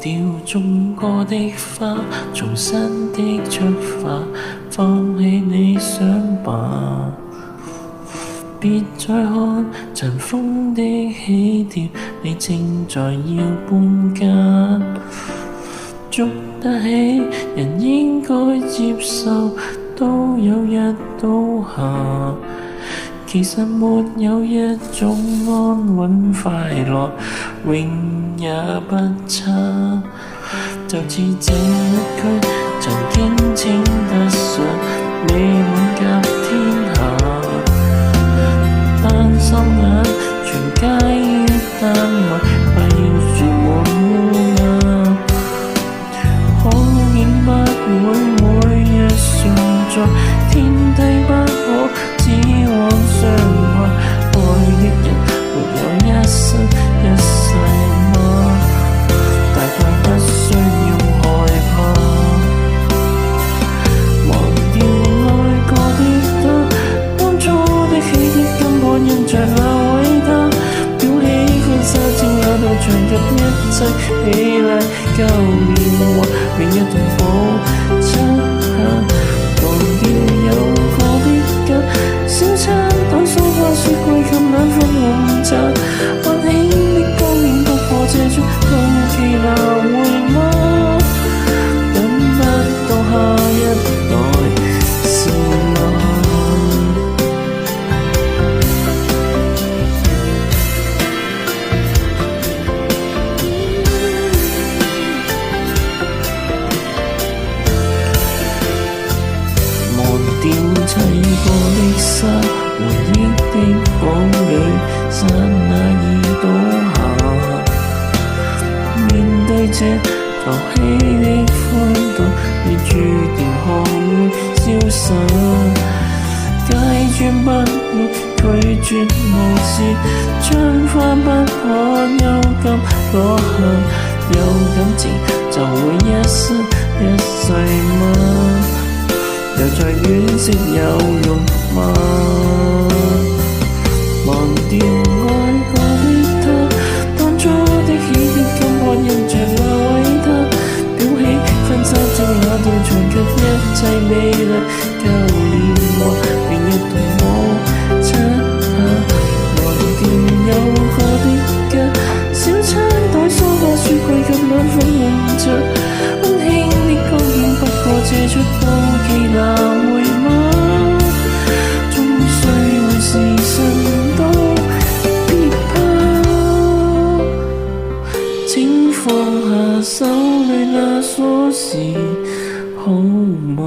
掉種過的花，重新的出發，放棄理想吧。別再看塵封的喜帖，你正在要搬家。捉得起人應該接受，都有日倒下。其實沒有一種安穩快樂，永也不差。就似這一區曾經稱得上美滿甲天下，但心眼全皆於單位，快要說滿烏鴉。好景不會每日存在，天地不可只往上爬。愛的人沒有一生一世嗎？大概不需要害怕，忘掉愛過的他，當初的喜帖根本印着那位他，裱起婚紗照那道牆及一切美麗舊年華，永一同補漆下。忘掉有過的家，小餐台、梳化、雪櫃及兩份紅茶，溫馨的光影不過這出到期拿回嗎？等不到下一代是嗎？忘掉砌過的沙，回憶的堡壘，剎那已倒下。面對這浮起的歡樂，你注定學會瀟灑。解決不了，拒絕無視，將花不可幽禁落下。有感情就會一生一世嗎？又再惋惜有用嗎？忘掉愛過的他，當初的喜帖根本印着那位他，裱起婚紗照那道牆及一切美麗舊年華，永一同補漆下。忘掉有過的家，小餐台、梳化、雪櫃及兩份紅茶，溫馨的光景不過這出到期拿回嗎？終須會是神都別怕，請放下手裏那鎖匙好嗎？